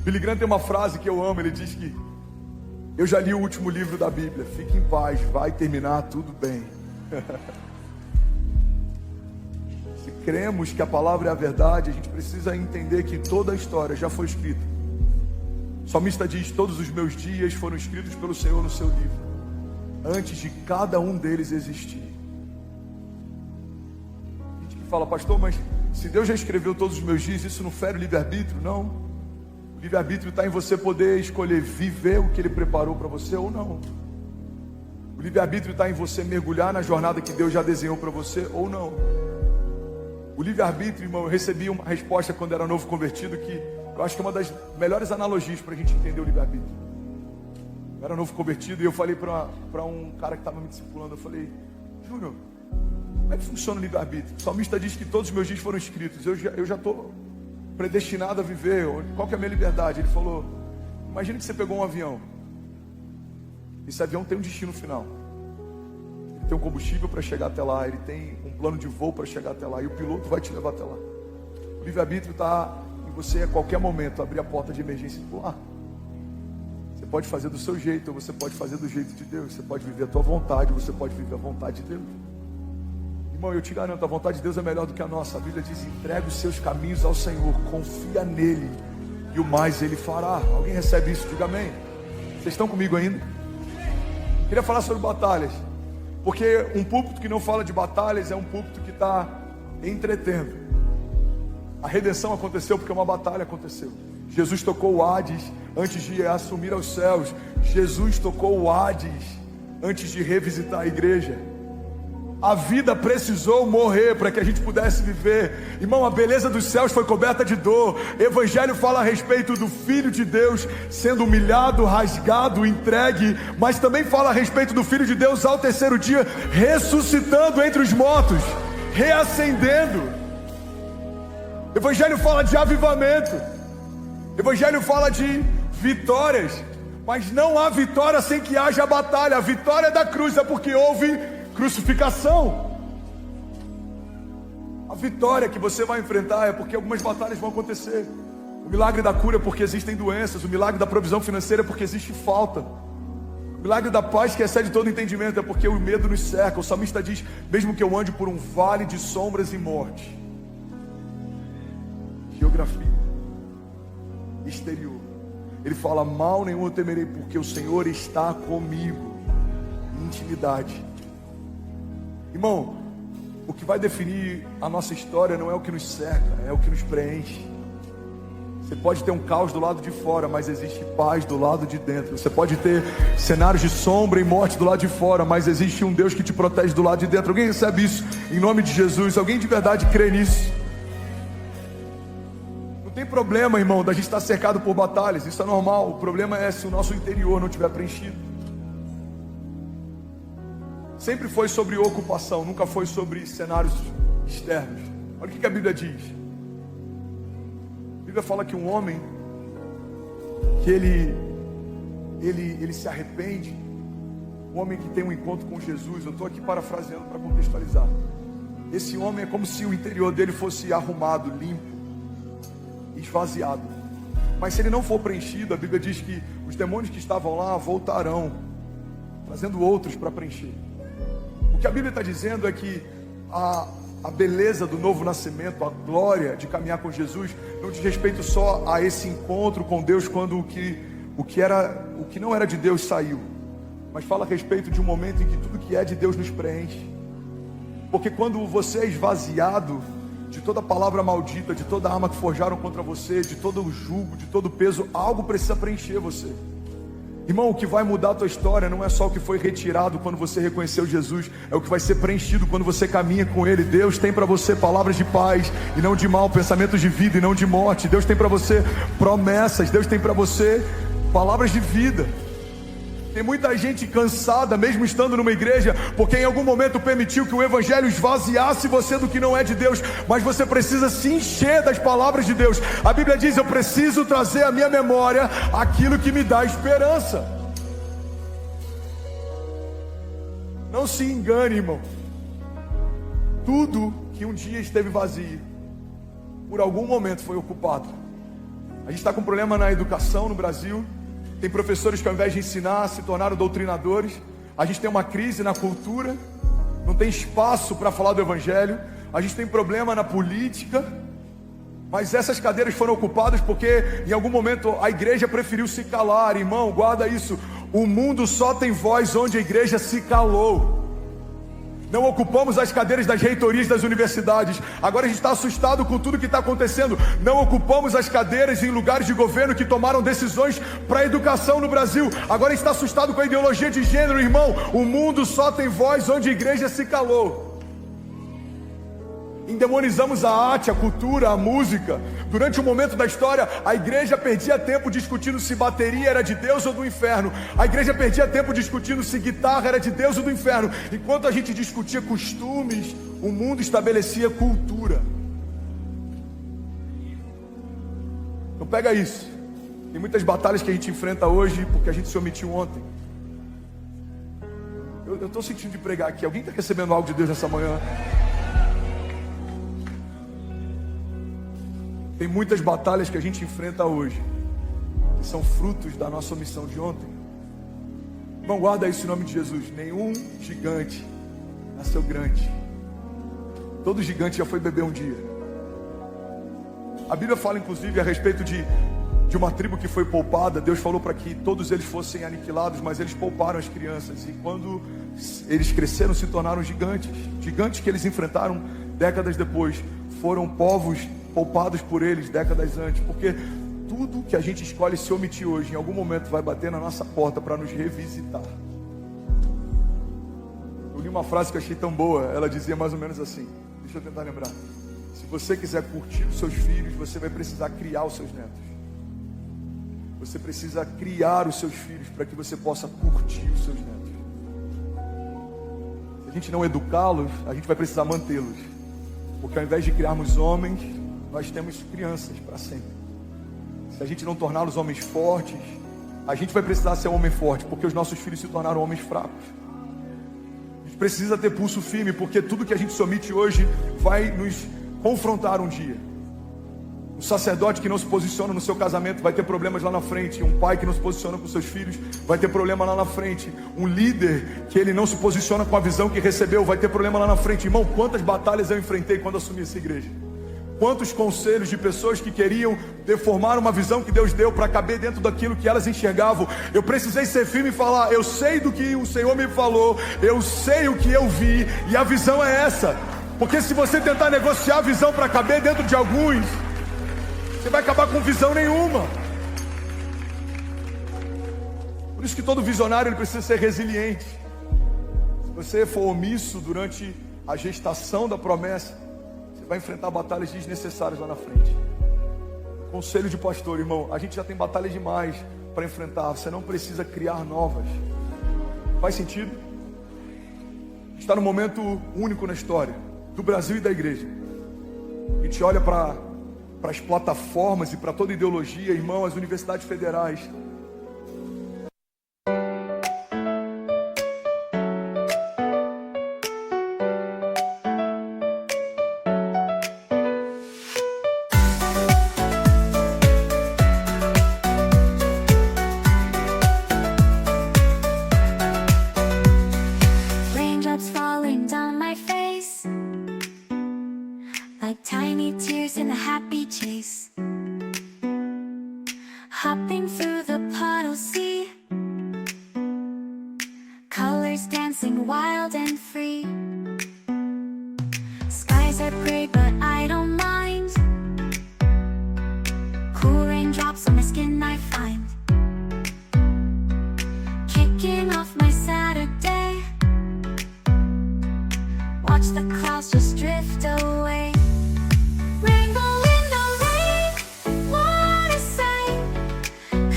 Billy Graham tem uma frase que eu amo, ele diz que eu já li o último livro da Bíblia, fique em paz, vai terminar tudo bem. Se cremos que a palavra é a verdade, a gente precisa entender que toda a história já foi escrita. O salmista diz: todos os meus dias foram escritos pelo Senhor no seu livro, antes de cada um deles existir. A gente que fala: pastor, mas se Deus já escreveu todos os meus dias, isso não fere o livre-arbítrio? Não. O livre-arbítrio está em você poder escolher viver o que Ele preparou para você ou não. O livre-arbítrio está em você mergulhar na jornada que Deus já desenhou para você ou não. O livre-arbítrio, irmão, eu recebi uma resposta quando era novo convertido, que eu acho que é uma das melhores analogias para a gente entender o livre-arbítrio. Eu era novo convertido e eu falei para um cara que estava me discipulando, eu falei: Júnior, como é que funciona o livre-arbítrio? O salmista diz que todos os meus dias foram escritos, eu já estou predestinado a viver, qual que é a minha liberdade? Ele falou: imagine que você pegou um avião, esse avião tem um destino final, ele tem um combustível para chegar até lá, ele tem um plano de voo para chegar até lá, e o piloto vai te levar até lá. O livre-arbítrio está em você a qualquer momento abrir a porta de emergência e pular. Você pode fazer do seu jeito, ou você pode fazer do jeito de Deus. Você pode viver a tua vontade, ou você pode viver a vontade de Deus. Irmão, eu te garanto, a vontade de Deus é melhor do que a nossa. A Bíblia diz: entrega os seus caminhos ao Senhor, confia nele, e o mais Ele fará. Alguém recebe isso? Diga amém. Vocês estão comigo ainda? Queria falar sobre batalhas, porque um púlpito que não fala de batalhas é um púlpito que está entretendo. A redenção aconteceu porque uma batalha aconteceu. Jesus tocou o Hades antes de assumir aos céus. Jesus tocou o Hades antes de revisitar a igreja. A vida precisou morrer para que a gente pudesse viver. Irmão, a beleza dos céus foi coberta de dor. Evangelho fala a respeito do Filho de Deus sendo humilhado, rasgado, entregue, mas também fala a respeito do Filho de Deus ao terceiro dia ressuscitando entre os mortos, reacendendo. Evangelho fala de avivamento. Evangelho fala de vitórias, mas não há vitória sem que haja batalha. A vitória da cruz é porque houve crucificação. A vitória que você vai enfrentar é porque algumas batalhas vão acontecer. O milagre da cura é porque existem doenças. O milagre da provisão financeira é porque existe falta. O milagre da paz que excede todo entendimento é porque o medo nos cerca. O salmista diz: mesmo que eu ande por um vale de sombras e morte. Geografia exterior, ele fala: mal nenhum eu temerei, porque o Senhor está comigo. Intimidade. Irmão, o que vai definir a nossa história não é o que nos cerca, é o que nos preenche. Você pode ter um caos do lado de fora, mas existe paz do lado de dentro. Você pode ter cenários de sombra e morte do lado de fora, mas existe um Deus que te protege do lado de dentro. Alguém recebe isso em nome de Jesus? Alguém de verdade crê nisso? Não tem problema, irmão, da gente estar cercado por batalhas, isso é normal. O problema é se o nosso interior não estiver preenchido. Sempre foi sobre ocupação, nunca foi sobre cenários externos. Olha o que a Bíblia diz. A Bíblia fala que um homem que ele se arrepende, um homem que tem um encontro com Jesus, eu estou aqui parafraseando para contextualizar. Esse homem é como se o interior dele fosse arrumado, limpo, esvaziado. Mas se ele não for preenchido, a Bíblia diz que os demônios que estavam lá voltarão, trazendo outros para preencher. O que a Bíblia está dizendo é que a beleza do novo nascimento, a glória de caminhar com Jesus, não diz respeito só a esse encontro com Deus quando o que não era de Deus saiu, mas fala a respeito de um momento em que tudo que é de Deus nos preenche. Porque quando você é esvaziado de toda palavra maldita, de toda arma que forjaram contra você, de todo o jugo, de todo o peso, algo precisa preencher você. Irmão, o que vai mudar a tua história não é só o que foi retirado quando você reconheceu Jesus, é o que vai ser preenchido quando você caminha com Ele. Deus tem para você palavras de paz e não de mal, pensamentos de vida e não de morte. Deus tem para você promessas, Deus tem para você palavras de vida. Tem muita gente cansada, mesmo estando numa igreja, porque em algum momento permitiu que o Evangelho esvaziasse você do que não é de Deus. Mas você precisa se encher das palavras de Deus. A Bíblia diz: eu preciso trazer à minha memória aquilo que me dá esperança. Não se engane, irmão. Tudo que um dia esteve vazio, por algum momento foi ocupado. A gente está com problema na educação no Brasil. Tem professores que ao invés de ensinar se tornaram doutrinadores. A gente tem uma crise na cultura. Não tem espaço para falar do Evangelho. A gente tem problema na política. Mas essas cadeiras foram ocupadas porque em algum momento a igreja preferiu se calar. Irmão, guarda isso. O mundo só tem voz onde a igreja se calou. Não ocupamos as cadeiras das reitorias das universidades. Agora a gente está assustado com tudo que está acontecendo. Não ocupamos as cadeiras em lugares de governo que tomaram decisões para a educação no Brasil. Agora a gente está assustado com a ideologia de gênero, irmão. O mundo só tem voz onde a igreja se calou. Endemonizamos a arte, a cultura, a música. Durante um momento da história, a igreja perdia tempo discutindo se bateria era de Deus ou do inferno. A igreja perdia tempo discutindo se guitarra era de Deus ou do inferno. Enquanto a gente discutia costumes, o mundo estabelecia cultura. Então pega isso. Tem muitas batalhas que a gente enfrenta hoje porque a gente se omitiu ontem. Eu estou sentindo de pregar aqui. Alguém está recebendo algo de Deus nessa manhã? Tem muitas batalhas que a gente enfrenta hoje, que são frutos da nossa omissão de ontem. Irmão, guarda isso em nome de Jesus. Nenhum gigante nasceu grande. Todo gigante já foi beber um dia. A Bíblia fala inclusive a respeito de uma tribo que foi poupada. Deus falou para que todos eles fossem aniquilados, mas eles pouparam as crianças. E quando eles cresceram, se tornaram gigantes. Gigantes que eles enfrentaram décadas depois. Foram povos poupados por eles décadas antes, porque tudo que a gente escolhe se omitir hoje, em algum momento vai bater na nossa porta para nos revisitar. Eu li uma frase que eu achei tão boa, ela dizia mais ou menos assim, deixa eu tentar lembrar: se você quiser curtir os seus filhos, você vai precisar criar os seus netos. Você precisa criar os seus filhos para que você possa curtir os seus netos. Se a gente não educá-los, a gente vai precisar mantê-los, porque ao invés de criarmos homens, nós temos crianças para sempre. Se a gente não torná-los homens fortes, a gente vai precisar ser um homem forte, porque os nossos filhos se tornaram homens fracos. A gente precisa ter pulso firme, porque tudo que a gente se omite hoje vai nos confrontar um dia. Um sacerdote que não se posiciona no seu casamento vai ter problemas lá na frente. Um pai que não se posiciona com seus filhos vai ter problema lá na frente. Um líder que ele não se posiciona com a visão que recebeu vai ter problema lá na frente. Irmão, quantas batalhas eu enfrentei quando assumi essa igreja. Quantos conselhos de pessoas que queriam deformar uma visão que Deus deu para caber dentro daquilo que elas enxergavam. Eu precisei ser firme e falar: eu sei do que o Senhor me falou, eu sei o que eu vi, e a visão é essa. Porque se você tentar negociar a visão para caber dentro de alguns, você vai acabar com visão nenhuma. Por isso que todo visionário ele precisa ser resiliente. Se você for omisso durante a gestação da promessa, vai enfrentar batalhas desnecessárias lá na frente. Conselho de pastor, irmão, a gente já tem batalhas demais para enfrentar. Você não precisa criar novas. Faz sentido? Está num momento único na história do Brasil e da igreja. A gente olha para as plataformas e para toda ideologia, irmão, as universidades federais. Hopping through the puddle sea, colors dancing wild and free. Skies are gray but I don't mind. Cool raindrops on my skin I find. Kicking off my Saturday, watch the clouds just drift away. Rainbow in the rain, what a sight.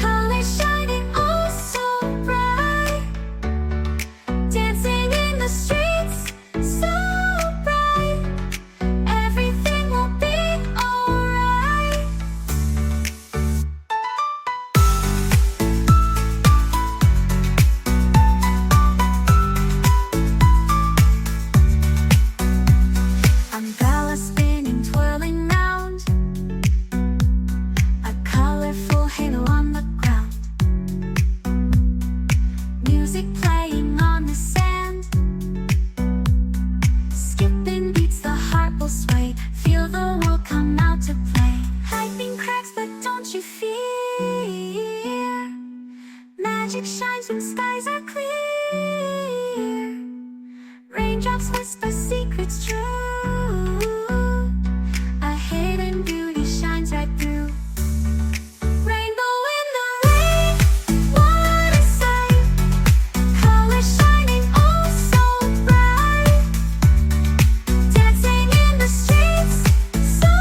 Colors shining oh so bright. Dancing in the streets so bright. Everything will be alright. magic shines when skies are clear. Raindrops whisper secrets true. A hidden beauty shines right through. Rainbow in the rain, what a sight. Colors shining oh so bright. Dancing in the streets, so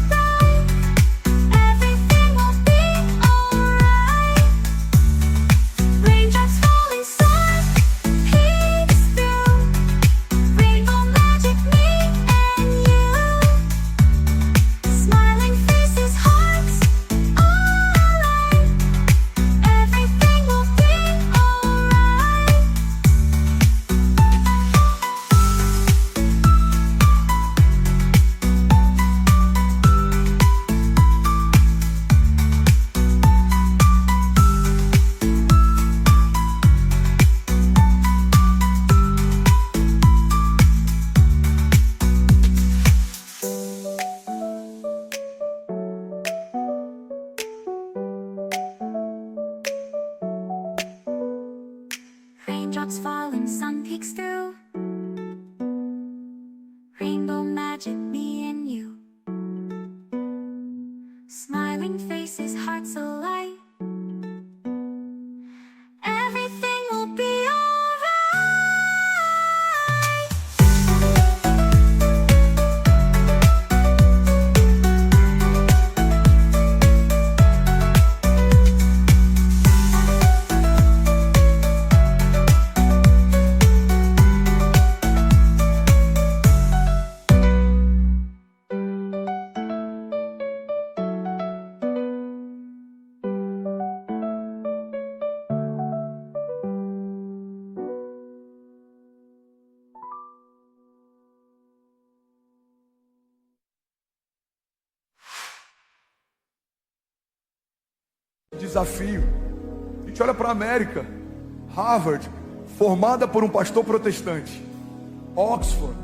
bright. Everything will be alright. Raindrops falling soft, peeks through. Rainbow magic, me and you. Smiling faces, hearts, alright. Everything will be alright. Raindrops falling, sun peeks through. Rainbow magic, me and you. Smiling faces, hearts alight. Everything will be alright. Desafio. A gente olha para a América, Harvard, formada por um pastor protestante, Oxford,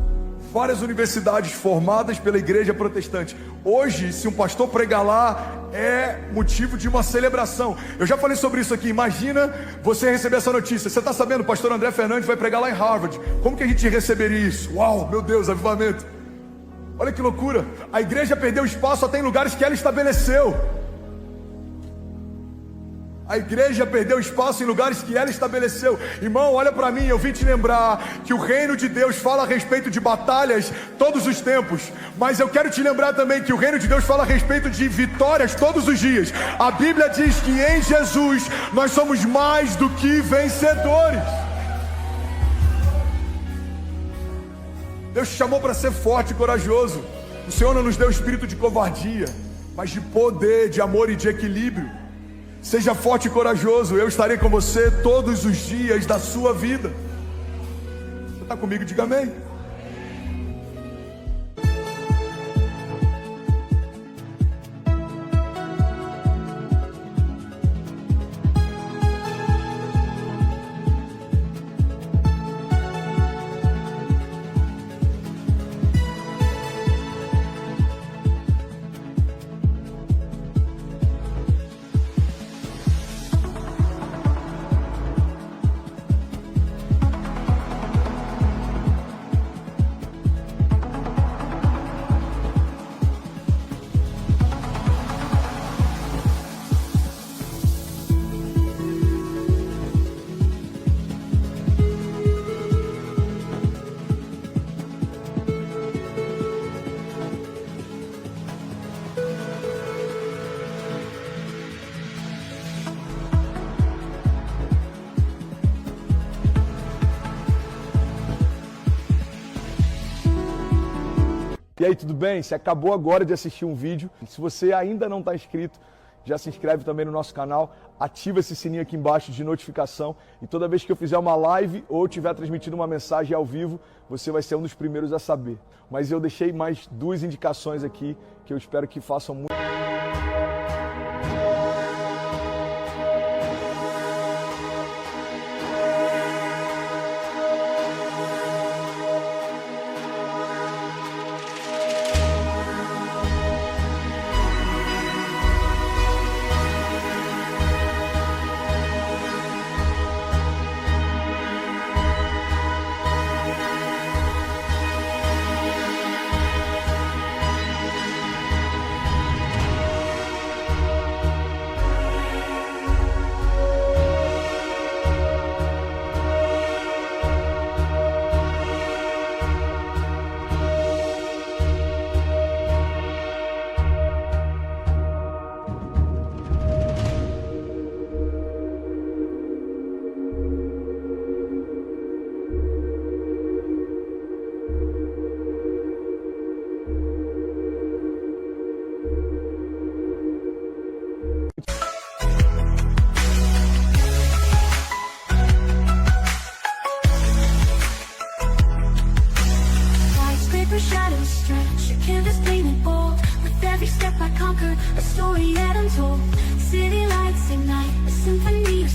várias universidades formadas pela igreja protestante. Hoje, se um pastor pregar lá, é motivo de uma celebração. Eu já falei sobre isso aqui. Imagina você receber essa notícia. Você está sabendo, o pastor André Fernandes vai pregar lá em Harvard. Como que a gente receberia isso? Uau, meu Deus, avivamento. Olha que loucura. A igreja perdeu espaço até em lugares que ela estabeleceu. A igreja perdeu espaço em lugares que ela estabeleceu. Irmão, olha para mim, eu vim te lembrar que o reino de Deus fala a respeito de batalhas todos os tempos. Mas eu quero te lembrar também que o reino de Deus fala a respeito de vitórias todos os dias. A Bíblia diz que em Jesus nós somos mais do que vencedores. Deus te chamou para ser forte e corajoso. O Senhor não nos deu espírito de covardia, mas de poder, de amor e de equilíbrio. Seja forte e corajoso, eu estarei com você todos os dias da sua vida. Você está comigo? Diga amém. E aí, tudo bem? Você acabou agora de assistir um vídeo. Se você ainda não está inscrito, já se inscreve também no nosso canal, ativa esse sininho aqui embaixo de notificação e toda vez que eu fizer uma live ou estiver transmitindo uma mensagem ao vivo, você vai ser um dos primeiros a saber. Mas eu deixei mais 2 indicações aqui que eu espero que façam muito.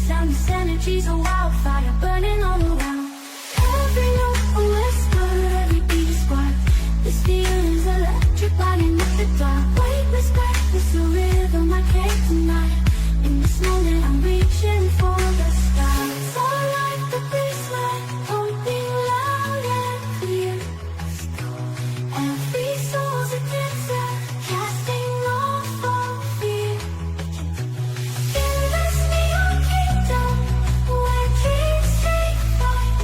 sound, this energy's a wildfire burning all around. Every note a whisper, every beat a spark. This feeling's electric, lighting up the dark. Weightless breathless, the rhythm I can't deny. In this moment I'm reaching for the stars. All like the baseline, pumping loud and clear. Every soul's a dancer, casting off all fear. In this neon kingdom, where dreams take flight,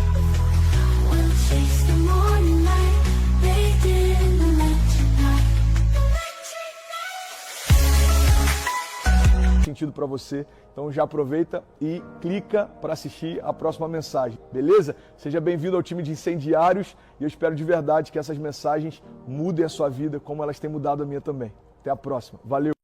we'll chase the morning light, bathed in electric night. Sentido para você, então já aproveita e clica para assistir a próxima mensagem, beleza? Seja bem-vindo ao time de incendiários e eu espero de verdade que essas mensagens mudem a sua vida como elas têm mudado a minha também. Até a próxima, valeu!